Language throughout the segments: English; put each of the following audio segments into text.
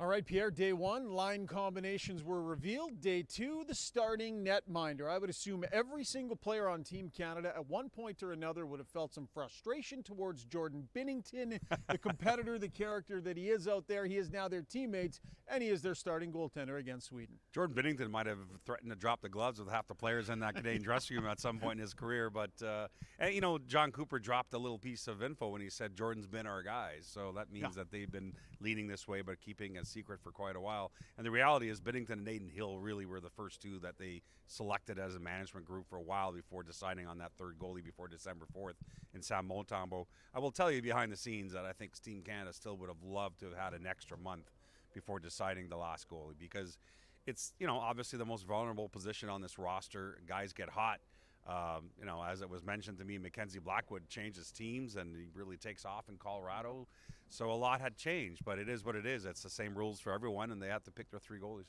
All right, Pierre, day one, line combinations were revealed. Day two, the starting netminder. I would assume every single player on Team Canada at one point or another would have felt some frustration towards Jordan Binnington, the competitor, the character that he is out there. He is now their teammates, and he is their starting goaltender against Sweden. Jordan Binnington might have threatened to drop the gloves with half the players in that Canadian dressing room at some point in his career. But, and, you know, Jon Cooper dropped a little piece of info when he said Jordan's been our guy. So that means that they've been leaning this way but keeping a secret for quite a while. And the reality is Binnington and Nathan Hill really were the first two that they selected as a management group for a while before deciding on that third goalie before December 4th in Sam Montembeault. I will tell you behind the scenes that I think Team Canada still would have loved to have had an extra month before deciding the last goalie, because it's, you know, obviously the most vulnerable position on this roster. Guys get hot. You know, as it was mentioned to me, Mackenzie Blackwood changes teams and he really takes off in Colorado. So a lot had changed, but it is what it is. It's the same rules for everyone, and they have to pick their three goalies.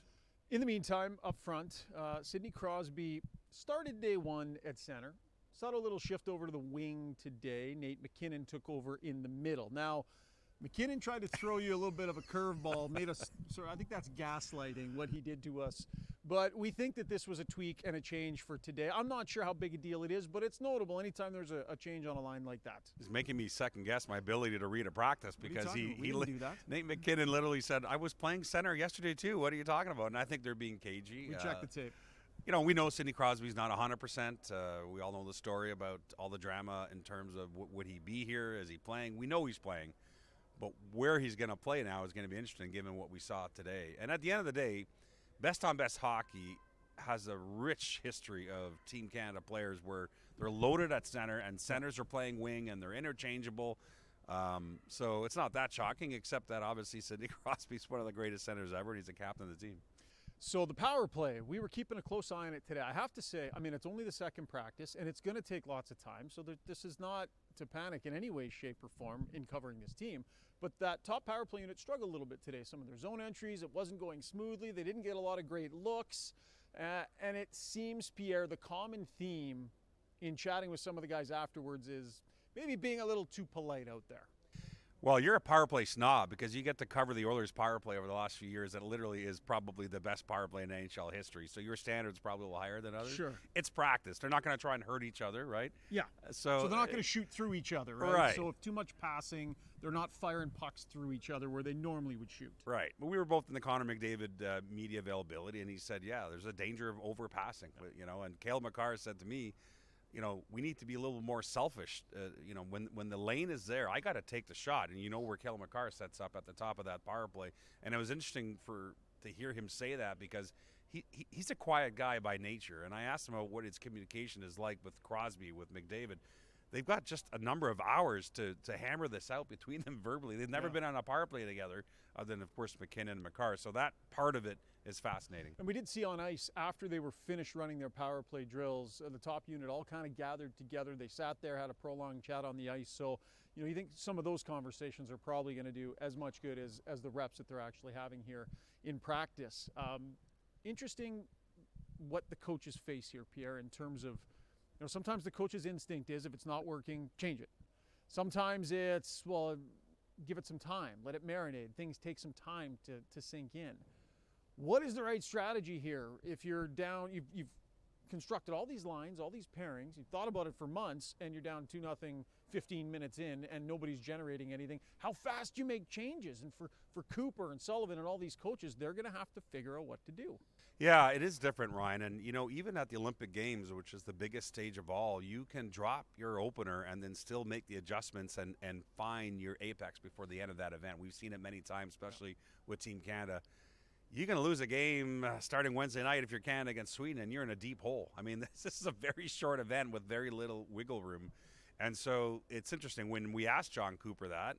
In the meantime, up front, Sidney Crosby started day one at center. Subtle little shift over to the wing today. Nate MacKinnon took over in the middle. Now, MacKinnon tried to throw you a little bit of a curveball, made us, I think that's gaslighting what he did to us. But we think that this was a tweak and a change for today. I'm not sure how big a deal it is, but it's notable anytime there's a change on a line like that. He's making me second guess my ability to read a practice, because he didn't do that. Nate MacKinnon literally said, I was playing center yesterday too. What are you talking about? And I think they're being cagey. We checked the tape. You know, we know Sidney Crosby's not 100%. We all know the story about all the drama in terms of would he be here? Is he playing? We know he's playing. But where he's going to play now is going to be interesting given what we saw today. And at the end of the day, best on best hockey has a rich history of Team Canada players where they're loaded at center and centers are playing wing and they're interchangeable. So it's not that shocking, except that obviously Sidney Crosby's one of the greatest centers ever, and he's the captain of the team. So the power play, we were keeping a close eye on it today. I have to say, I mean, it's only the second practice, and it's going to take lots of time. So this is not to panic in any way, shape, or form in covering this team. But that top power play unit struggled a little bit today. Some of their zone entries, it wasn't going smoothly. They didn't get a lot of great looks. And it seems, Pierre, the common theme in chatting with some of the guys afterwards is maybe being a little too polite out there. Well, you're a power play snob because you get to cover the Oilers' power play over the last few years. That literally is probably the best power play in NHL history. So your standard's probably a little higher than others. Sure. It's practice. They're not going to try and hurt each other, right? Yeah. So they're not going to shoot through each other, right? Right. So if too much passing, they're not firing pucks through each other where they normally would shoot. Right. But we were both in the Connor McDavid media availability, and he said, yeah, there's a danger of overpassing. You know, and Cale Makar said to me, you know, we need to be a little more selfish. You know, when the lane is there, I got to take the shot. And you know where Cale Makar sets up at the top of that power play. And it was interesting to hear him say that, because he's a quiet guy by nature. And I asked him about what his communication is like with Crosby, with McDavid. They've got just a number of hours to hammer this out between them verbally. They've never been on a power play together, other than, of course, MacKinnon and Makar. So that part of it is fascinating. And we did see on ice, after they were finished running their power play drills, the top unit all kind of gathered together. They sat there, had a prolonged chat on the ice. So, you know, you think some of those conversations are probably going to do as much good as the reps that they're actually having here in practice. Interesting what the coaches face here, Pierre, in terms of, you know, sometimes the coach's instinct is, if it's not working, change it. Sometimes it's, well, give it some time, let it marinate. Things take some time to sink in. What is the right strategy here if you're down, you've constructed all these lines, all these pairings, you've thought about it for months, and you're down 2-0 15 minutes in and nobody's generating anything? How fast you make changes? And for Cooper and Sullivan and all these coaches, they're going to have to figure out what to do. Yeah, it is different, Ryan. And, you know, even at the Olympic Games, which is the biggest stage of all, you can drop your opener and then still make the adjustments and find your apex before the end of that event. We've seen it many times, especially with Team Canada. You're going to lose a game starting Wednesday night if you're Canada against Sweden, and you're in a deep hole. I mean, this is a very short event with very little wiggle room. And so it's interesting when we asked Jon Cooper that,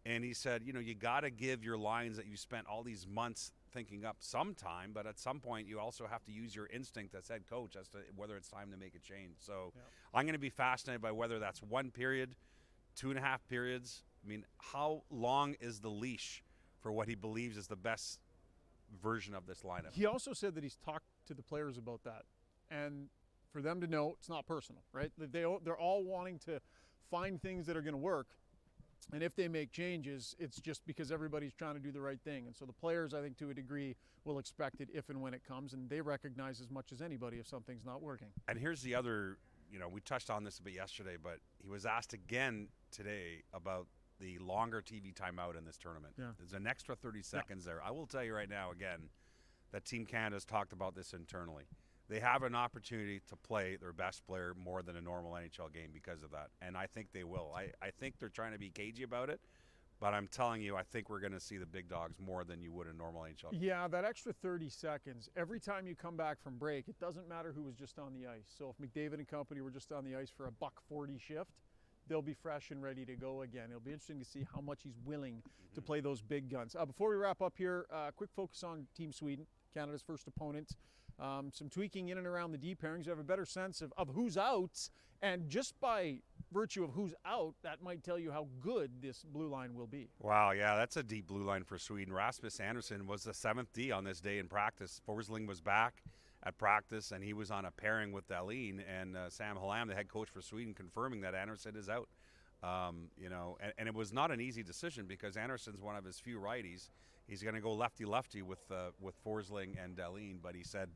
and he said, you know, you got to give your lines that you spent all these months thinking up some time, but at some point you also have to use your instinct as head coach as to whether it's time to make a change. So I'm going to be fascinated by whether that's 1 period, 2.5 periods. I mean, how long is the leash for what he believes is the best version of this lineup? He also said that he's talked to the players about that, and for them to know it's not personal, right? They're all wanting to find things that are going to work. And if they make changes, it's just because everybody's trying to do the right thing. And so the players, I think, to a degree, will expect it if and when it comes, and they recognize as much as anybody if something's not working. And here's the other, we touched on this a bit yesterday, but he was asked again today about the longer TV timeout in this tournament. Yeah. There's an extra 30 seconds there. I will tell you right now, again, that Team Canada's talked about this internally. They have an opportunity to play their best player more than a normal NHL game because of that. And I think they will. I think they're trying to be cagey about it. But I'm telling you, I think we're going to see the big dogs more than you would in normal NHL. Yeah, that extra 30 seconds, every time you come back from break, it doesn't matter who was just on the ice. So if McDavid and company were just on the ice for a $140 shift, they'll be fresh and ready to go again. It'll be interesting to see how much he's willing to play those big guns. Before we wrap up here, quick focus on Team Sweden, Canada's first opponent. Some tweaking in and around the D pairings. You have a better sense of who's out, and just by virtue of who's out, that might tell you how good this blue line will be. Wow, yeah, that's a deep blue line for Sweden. Rasmus Andersson was the 7th D on this day in practice. Forsling was back at practice, and he was on a pairing with Dahlin, and Sam Hallam, the head coach for Sweden, confirming that Andersson is out. And it was not an easy decision because Andersson's one of his few righties. He's going to go lefty-lefty with Forsling and Dahlin, but he said,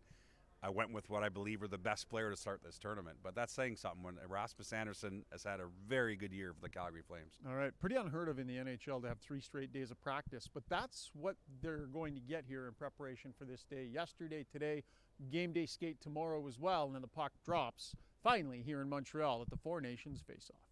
I went with what I believe are the best player to start this tournament. But that's saying something when Rasmus Andersson has had a very good year for the Calgary Flames. All right, pretty unheard of in the NHL to have 3 straight days of practice, but that's what they're going to get here in preparation for this day. Yesterday, today, game day skate tomorrow as well, and then the puck drops finally here in Montreal at the Four Nations face-off.